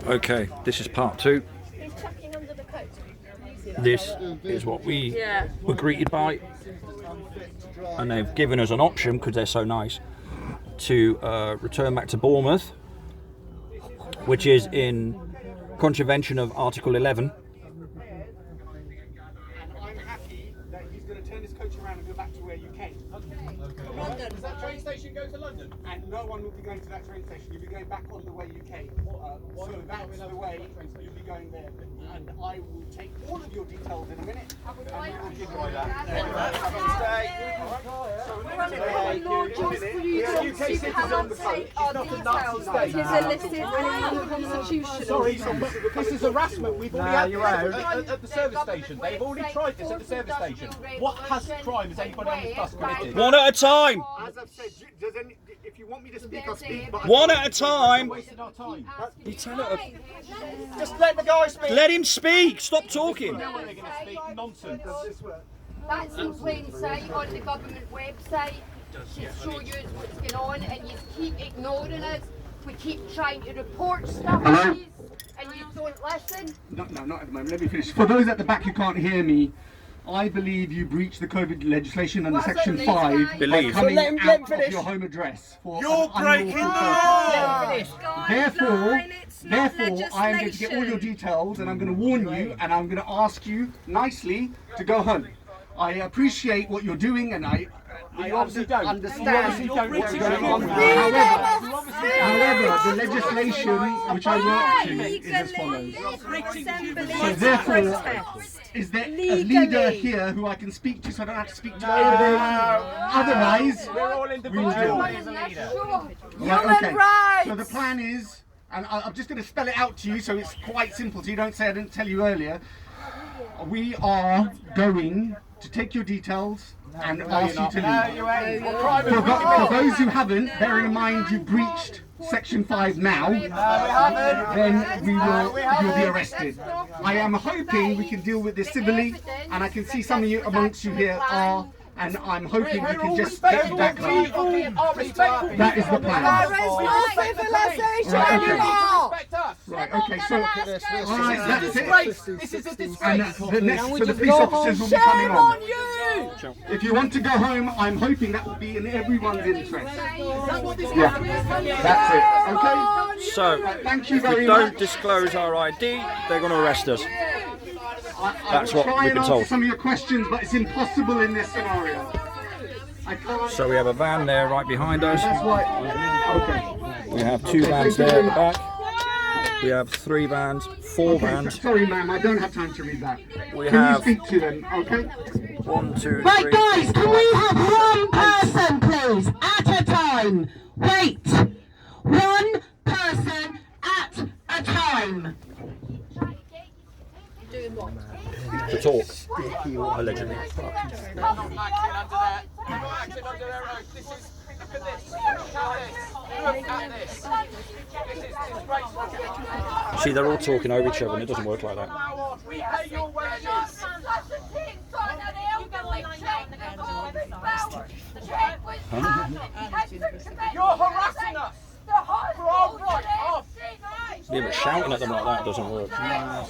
Okay, this is part 2. This is what we were greeted by, and they've given us an option, because they're so nice, to return back to Bournemouth, which is in contravention of Article 11. I'm happy that he's going to turn his coach around and go back to where you came. London. Does that train station go to London? And no one will be going to that train station. You'll be going back on the way you came. So that's the way you'll be going there. And I will take all of your details in a minute. And we will give you that. UK citizen on the coach. It's not a Nazi state. It's a listed and constitutional. Sorry, this is harassment. We've already had this at the service station. They've already tried this at the service station. What crime has anybody on this bus committed? One at a time! As I've said, if you want me to speak, I'll speak. But One at a time! wasted our time. You tell her. Just let the guy speak. Let him speak! Stop talking! Now when they're going to speak nonsense. That's in plain sight on the government website. Should show you what's going on, and you keep ignoring us. We keep trying to report stuff to you, and you don't listen. No, not at the moment. Let me finish. For those at the back who can't hear me, I believe you breached the COVID legislation under Section 5 by coming out of your home address. You're breaking the law! Therefore, I am going to get all your details, and I'm going to warn you, and I'm going to ask you nicely to go home. I appreciate what you're doing, and I obviously don't understand what's going on. However, the legislation which I work to is as follows. So therefore, is there a leader here who I can speak to, so I don't have to speak to everybody? Otherwise, we will deal. Human rights! So the plan is, and I'm just going to spell it out to you so it's quite simple, so you don't say I didn't tell you earlier. We are going to take your details and ask you to leave. For those who haven't, bearing in mind you breached Section 5 now, then you'll be arrested. I am hoping we can deal with this civilly, and I can see some of you amongst you here are, and I'm hoping we can just get you back home. That is the plan. There is no civilization anymore! Right, okay, so that's it. This is a disgrace. And the next, so the police officers will be coming on. you! If you want to go home, I'm hoping that will be in everyone's interest. Yeah, that's it. Okay? So, Thank you if we very don't much. disclose our ID, they're going to arrest us. That's what try we've and been answer told. some of your questions, but it's impossible in this scenario. I can't. So we have a van there right behind us. That's why. Okay. We have 2 vans there at the back. We have 3 vans, 4 vans. Sorry, ma'am, I don't have time to read that. We Can you have speak to them? Okay. 1, 2, 3. Right, guys, can we have one person, please, at a time? Wait. One person at a time. Doing what? To talk, allegedly. You're not acting under their oath. This is. Look at this. Look at this. This is disgraceful. See, they're all talking over each other, and it doesn't work like that. We pay your wages. You're harassing us. For our right off. Yeah, but shouting at them like that doesn't work.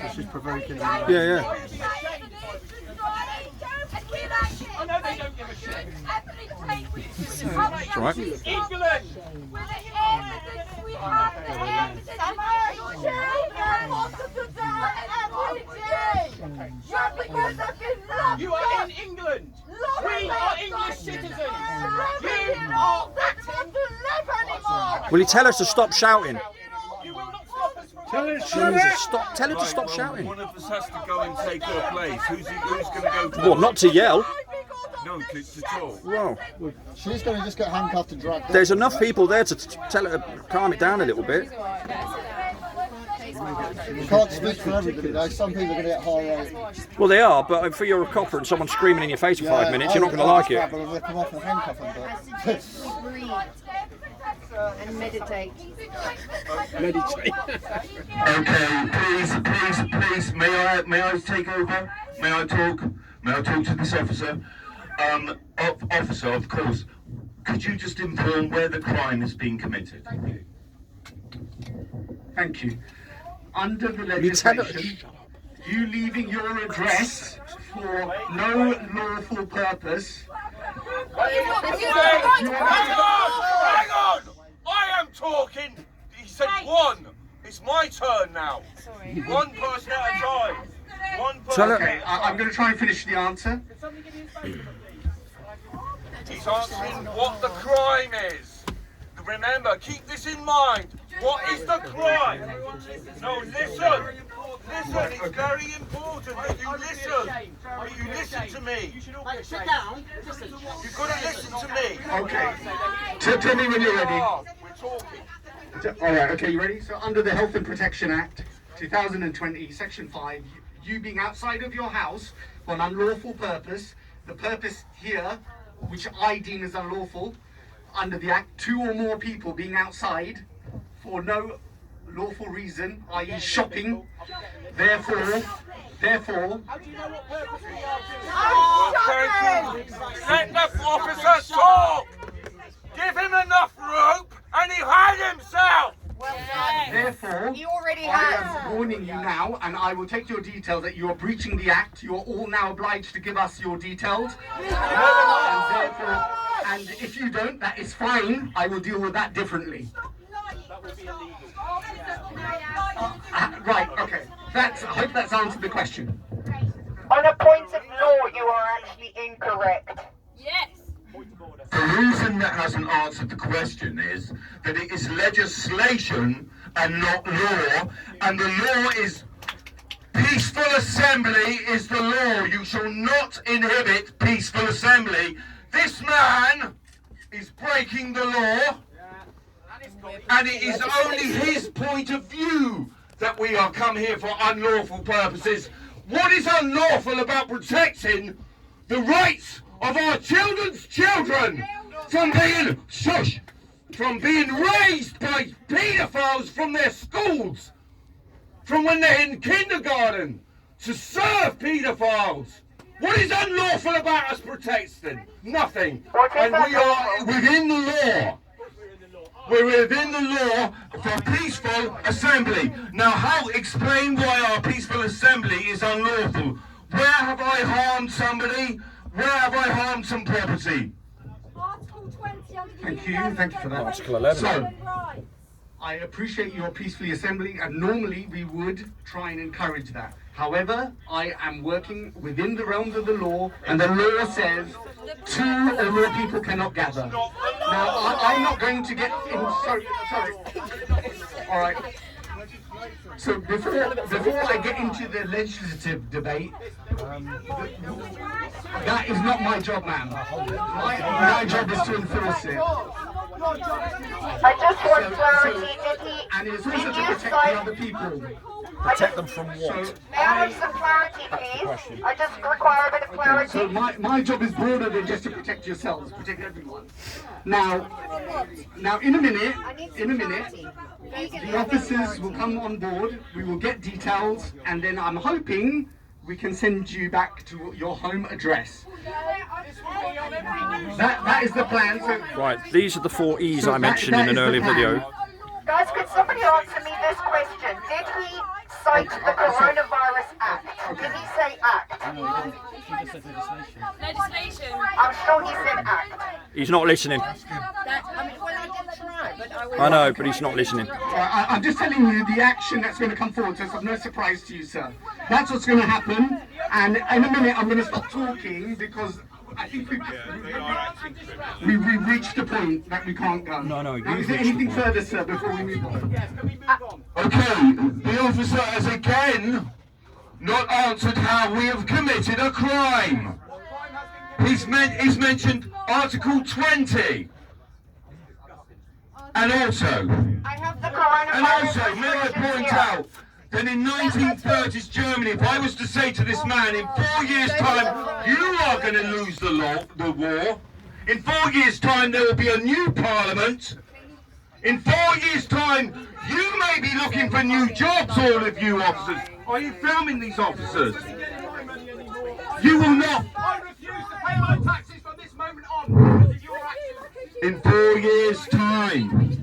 This is provoking. Yeah. I know they don't give a shit. That's right. England. You are in England. We are English citizens. You are acting. Will you tell us to stop shouting? You will not stop us from. Jesus, stop! Tell her to stop shouting. One of us has to go and take her place. Who's going to go to? Well, not to yell. No, to talk. Well, She's going to just get handcuffed and dragged. there's enough people there to tell her to calm it down a little bit. You can't speak for everybody though. Some people are going to get high rate. Well, they are, but if you're a copper and someone's screaming in your face for 5 minutes, you're not going to like it. But rip them off and handcuff them. And meditate. Meditate. Okay, please, may I take over? May I talk to this officer? Officer, of course, could you just inform where the crime has been committed? Thank you. Under the legislation, you leaving your address for no lawful purpose. Hang on! I am talking. He said one. It's my turn now. One person at a time. One person. Okay, I'm going to try and finish the answer. He's answering what the crime is. Remember, keep this in mind. What is the crime? No, listen. Listen, it's very important that you listen. That you listen to me. Sit down. You've got to listen to me. Okay. Tell me when you're ready. We're talking. All right, okay, you ready? So under the Health and Protection Act 2020, Section 5, you being outside of your house for an unlawful purpose, the purpose here, which I deem as unlawful, under the Act, 2 or more people being outside for no lawful reason, i.e. shopping, therefore, Thank you. Let the officer talk. Give him enough rope and he'll hang himself. therefore, He already I has. am warning you now, and I will take your details that you are breaching the Act. You are all now obliged to give us your details. And therefore, and if you don't, that is fine. I will deal with that differently. Right, okay. I hope that's answered the question. On a point of law, you are actually incorrect. Yes. The reason that hasn't answered the question is that it is legislation and not law, and the law is peaceful assembly is the law. You shall not inhibit peaceful assembly. This man is breaking the law, and it is only his point of view that we are come here for unlawful purposes. What is unlawful about protecting the rights of our children's children from being raised by paedophiles from their schools, from when they're in kindergarten, to serve paedophiles? What is unlawful about us protecting? Nothing. And we are within the law. We're within the law for peaceful assembly. Now, explain why our peaceful assembly is unlawful? Where have I harmed somebody? Where have I harmed some property? Article 20 under the Thank you for that. Article 11. So, I appreciate your peacefully assembling, and normally we would try and encourage that. However, I am working within the realms of the law, and the law says 2 or more people cannot gather. Now, I'm not going to get in. Sorry. All right. So before I get into the legislative debate, that is not my job, ma'am. My job is to enforce it. I just want clarity. And it's also to protect the other people. Protect them from what? May I have some clarity, please? I just require a bit of clarity. So my job is broader than just to protect yourselves, protect everyone. Now in a minute, the officers will come on board, we will get details, and then I'm hoping we can send you back to your home address. That is the plan. So, Right, these are the 4 E's I mentioned in an earlier video. Guys, could somebody answer me this question? Did he cite the Coronavirus Act? Did he say Act? Legislation. I'm sure he said Act. He's not listening. I know, but he's not listening. I'm just telling you the action that's going to come forward, so it's of no surprise to you, sir. That's what's going to happen, and in a minute I'm going to stop talking because I think we've reached a point that we can't go. No, now, you've is there reached anything the point. further, sir, before we move on? Okay, the officer has again not answered how we have committed a crime. He's mentioned Article 20. And also, I have the coronavirus. may I point out that in 1930s Germany, if I was to say to this man, in 4 years' time, you are going to lose the war. In 4 years' time, there will be a new parliament. In 4 years' time, you may be looking for new jobs, all of you officers. Are you filming these officers? You will not. I refuse to pay my taxes from this moment on because of your actions. In 4 years' time.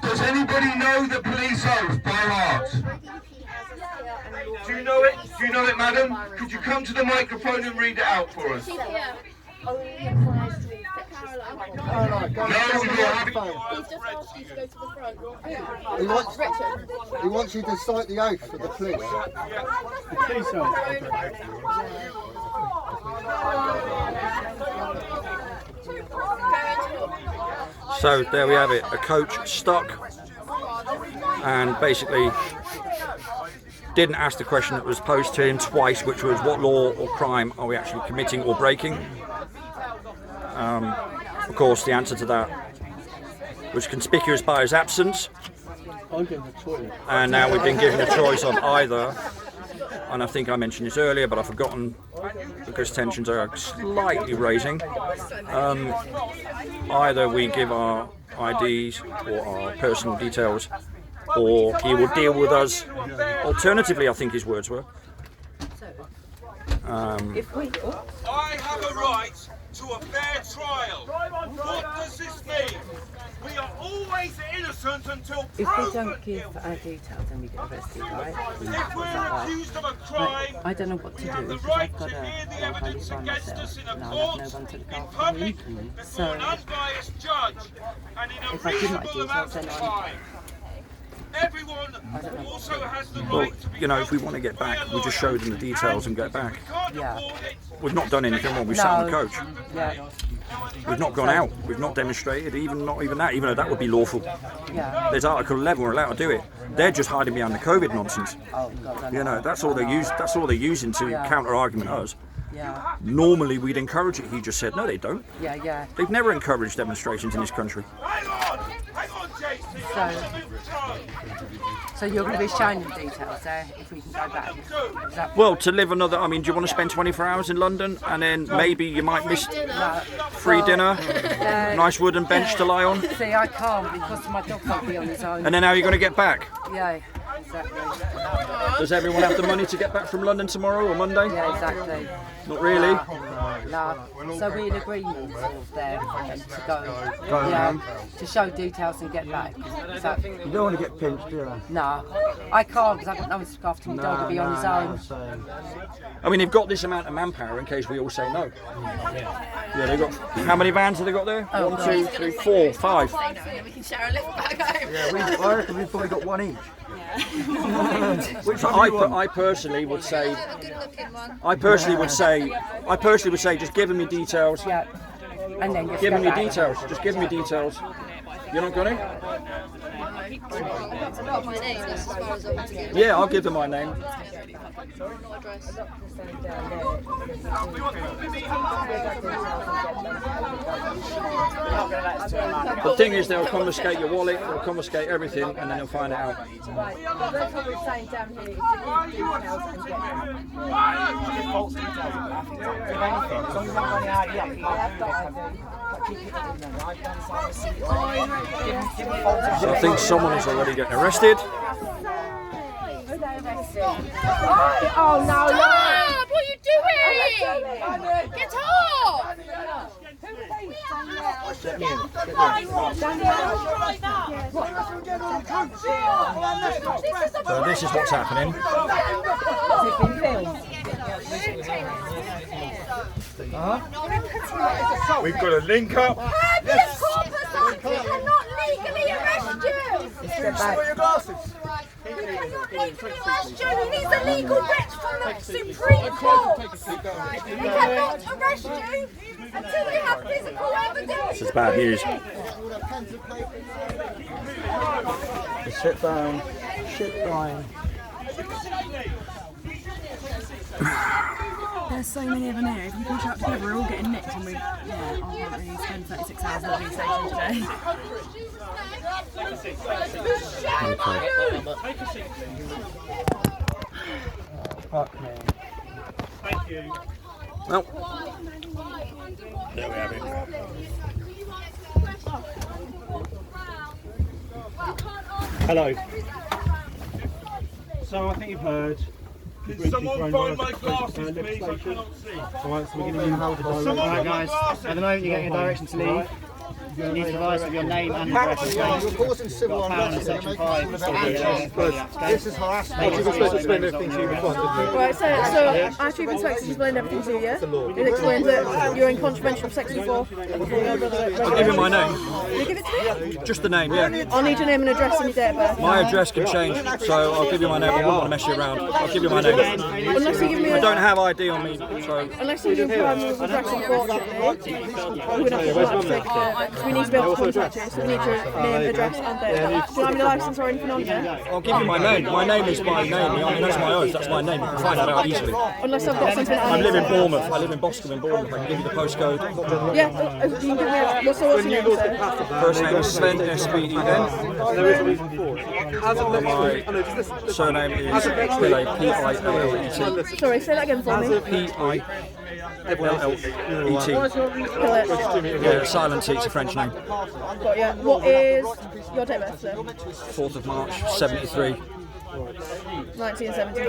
Does anybody know the police oath by heart? Do you know it? Do you know it, madam? Could you come to the microphone and read it out for us? Alright, go No, on you're the having... microphone. He's just asked you to go to the front. He wants you to cite the oath for the police. So there we have it, a coach stuck and basically didn't ask the question that was posed to him twice, which was what law or crime are we actually committing or breaking. Of course, the answer to that was conspicuous by his absence, and now we've been given a choice of either, and I think I mentioned this earlier but I've forgotten because tensions are slightly raising, either we give our IDs or our personal details, or he will deal with us alternatively, I think his words were. I have a right to a fair trial. What does this mean? We are always innocent until proven If we don't give our details, then we get arrested, right? If we're accused of a crime, I don't know what to we do have the because right I've got to hear the a evidence by against myself us in a and I'll court, have no one to look in after public, me. before So an unbiased judge, and in a if I give my reasonable details, amount then of I'm time. Everyone also has the Well, right to be you know, if we want to get back, we just show them the details and get back. Yeah. We've not done anything when we sat on the coach. Yeah. We've not gone out. We've not demonstrated. Not even that. Even though that would be lawful. Yeah. There's Article 11. We're allowed to do it. They're just hiding behind the COVID nonsense. Oh God. You know, that's all they use. That's all they're using to counter argument us. Yeah. Normally we'd encourage it. He just said no, they don't. Yeah. Yeah. They've never encouraged demonstrations in this country. Hang on, JC. So you're going to be showing them details there if we can go back. Is that Well, to live another. I mean, do you want to spend 24 hours in London and then maybe you might miss free dinner, nice wooden bench to lie on, See, I can't because my dog can't be on his own. and then how are you going to get back? Yeah. Exactly. Does everyone have the money to get back from London tomorrow or Monday? Yeah. Exactly. Not really. No. So we're in agreement there to go. Yeah. To show details and get back. So, You don't want to get pinched, do you? no, I can't because I've got no one to look after my dog to be on his own. I mean, they've got this amount of manpower in case we all say no. Yeah, they've got. How many vans have they got there? 1, 2, 3, 4, 5. We can share a lift back home. Yeah, I reckon we've probably got one each. Which I personally would say. I personally would say, just give them your details. Yeah. And then just Give go them your back. details. Just give them your details. You're not going to? It's not my name, that's as far as I want to get. Yeah, I'll give them my name. Not address. The thing is, they'll confiscate your wallet, they'll confiscate everything, and then they'll find it out. That's what we're saying down here is to give details and get them. False details about nothing. If anything, as long as I'm running out, yeah, keep it in there, right? Down the side of the seat. Give me false So I think someone is already getting arrested. Oh no! Stop! What are you doing? Get off! So this is what's happening. We've got a link up. Habeas corpus, I cannot legally arrest you! Your glasses. We cannot legally arrest you! He needs a legal writ from the Supreme Court! We cannot arrest you until we have physical evidence! This is bad news. Sit down. Sit down. There's so many of them here. If you push up together, we're all getting nicked, and I can't really spend 36 hours at the police station today. Fuck me. Thank you. Well, there we have it. Hello. So I think you've heard Can someone find my glasses, please? I cannot see. Alright, so we're going to hold the direction. Alright guys, at the moment you're getting a direction to leave. You need to advise with your name and address. You're causing civil unrest. Section 5. This is harassment. You're supposed to explain everything to you before. Right, so our chief inspector explained everything to you. It explains that you're in contravention of section 4. I'll give you my name. You give it to me? Just the name, yeah. I'll need your name and address and your date of birth. My address can change, so I'll give you my name. I won't want to mess you around. I'll give you my name. Unless you give me I don't have ID on me, so... Unless you give prime address, unfortunately, we'd have to because we need to be able to contact you, so we need your name, address and date of birth. Do you have any licence or anything on here? I'll give you my name. My name is my name. I mean, that's my oath. That's my name. You can find that out easily. Unless I've got something I live in Bournemouth. I live in Boscombe in Bournemouth. I can give you the postcode. Yeah, you can give me what's your name, sir? First name is Sven, S-V-E-N. There is a reason for it. My surname is Pillay, P-I-L-L-E-T. Sorry, say that again for me. P-I-L-L-E-T. Yeah, silent T, it's a French name. Got ya. What is your date of birth, sir? 4th of March, 73. 1973.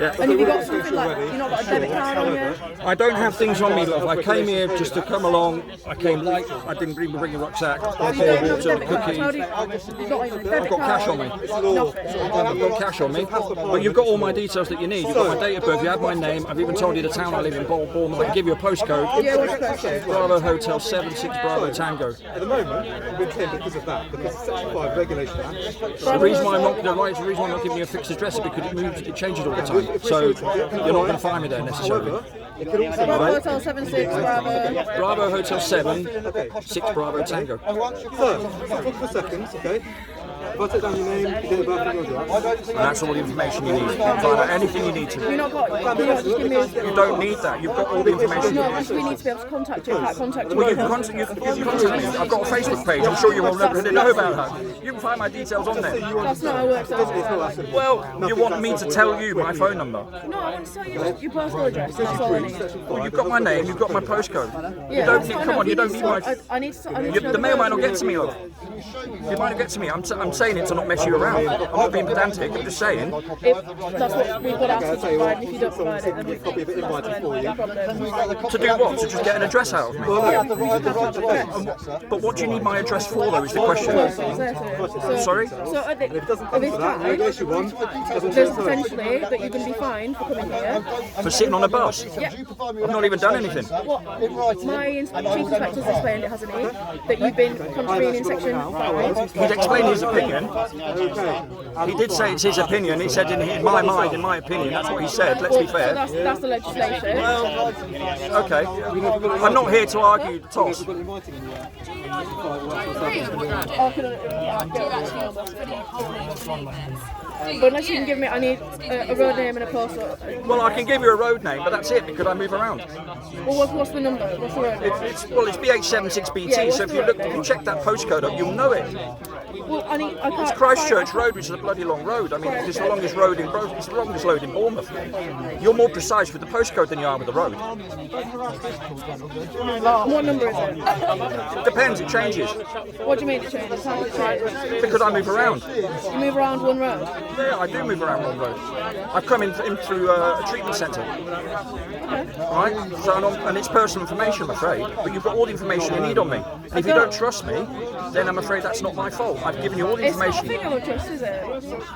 Yeah. And have you got something like, you not got a debit card on you? I don't have things on me, love. I came here just to come along. I came light. I didn't bring a rucksack. I You don't have a bought debit card. cookies. How do you, not even a debit I've got cash on me. Nothing. I've got cash on me. But you've got all my details that you need. You've got my date of birth. You have my name. I've even told you the town I live in, Bournemouth. I can give you a postcode. Yeah, what's your postcode? Bravo Hotel 76 Bravo Tango. At the moment, we're 10 because of that, because it's Section 5 regulation. The reason why I'm not giving you a fixed address is because it changes all the time. So you're not going to find me there necessarily. Bravo Hotel 76 Bravo. Bravo Hotel 7, 6 Bravo Tango. So, for seconds, okay? If I take down your name, your date of birth and your address. And that's all the information you need. You can find out anything you need to. You're not got, you not just give me You don't need that. You've got all the information you No, need. because we need to be able to contact you. Can't contact you. Well, you can contact me. I've got a Facebook page. I'm sure you all know about that. You can find my details on there. That's not how it works. Though. Well, you want me to tell you my phone number? No, I want to tell you your personal address. That's all I need. Well, you've got my name. You've got my postcode. Yeah, You don't need. Come on. You don't need my. I need to know The mail might not get to me, love. It might not get to me. I'm saying it to not mess you around. I'm not being pedantic. I'm just saying. If that's what we've got to ask you to provide, and if you don't provide it, then we've got no problem. To do what? To just get an address out of me? But what do you need my address for, though, is the question. Sorry? So at this time, there's potentially that you're going to be fined for coming here. For sitting on a bus? Yeah. I've not even done anything. What? My chief inspector's explained it, hasn't he? That you've been contravening section 5. He's explained his opinion. He did say it's his opinion. He said, in my mind, in my opinion, that's what he said. Let's be fair. So that's the legislation. Okay. I'm not here to argue the toss. But unless you can give me, I need a road name and a postal. Well, I can give you a road name, but that's it because I move around. Well, what's the number? What's the road name? It's BH76BT. Yeah, so if you check that postcode up, you'll know it. Well, I can't. It's Christchurch Road, which is a bloody long road. I mean, it's the longest road in it's the longest road in Bournemouth. You're more precise with the postcode than you are with the road. What number is it? Depends. It changes. What do you mean it changes? How does it change? Because I move around. You move around one road. Yeah, I do move around one road. I've come in through a treatment centre. Right? So and it's personal information, I'm afraid. But you've got all the information you need on me. And if you don't trust me, then I'm afraid that's not my fault. I've given you all the information. It's not a thing I would trust, is it?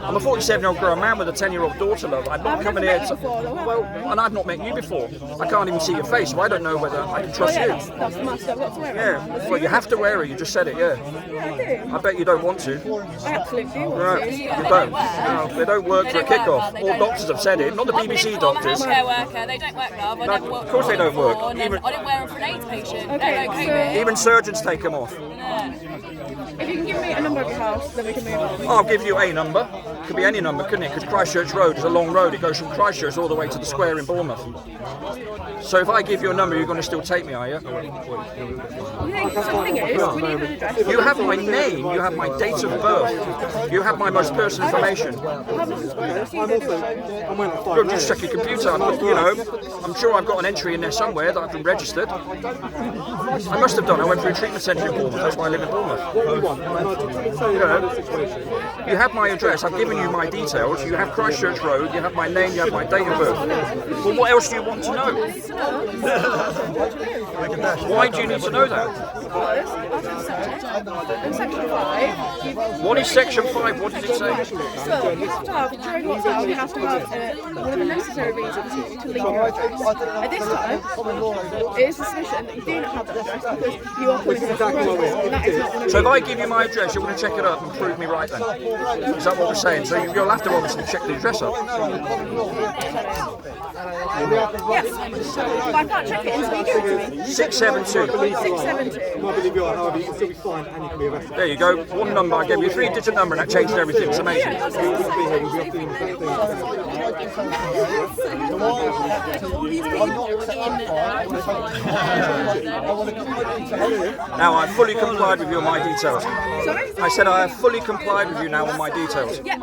I'm a 47-year-old grown man with a 10-year-old daughter, love. I'm not coming here to... Well, and I've not met you before. I can't even see your face, so I don't know whether I can trust you. That's the mask I've got to wear. Yeah, well, you have to wear it. You just said it, yeah. Yeah, I do. I bet you don't want to. I absolutely do want Right, to. you don't. No, they don't work for a kick-off. All doctors have said it, not the BBC doctors. I'm a healthcare worker. They don't work, love. I never worked. Of course they don't work. I didn't wear them for an AIDS patient. Okay, Even surgeons take them off. if you can give me a number of your house, then we can move on. I'll give you a number. Could be any number, couldn't it? Because Christchurch Road is a long road. It goes from Christchurch all the way to the square in Bournemouth. So if I give you a number, you're going to still take me, are you? So the thing is, we need an address. You have my name, you have my date of birth, you have my most personal information. You'll just check your computer, I'm sure I've got an entry in there somewhere that I've been registered. I must have done, I went through a treatment centre in Bournemouth, that's why I live in Bournemouth. You have my address, I've given given you my details. You have Christchurch Road, you have my name, you have my date of birth. Well, what else do you want to know? Why do you need to know that? In section 5, What is section 5? What does it say? so you have to have, during lockdown, you have to have one of the necessary reasons to leave your address. At this time, it is suspicion that you do not have that address because you are coming from a road, and that is not one of So if I give you my address, you want to check it up and prove me right then? Is that what we're saying? So you'll have to obviously check the address up. Yes, but I can't check it until you give it to me. 672. 672. There you go. One number. I gave you a 3-digit number and that changed everything. It's amazing. Now I've fully complied with you on my details. Sorry? I said I have fully complied with you now on my details. Yeah,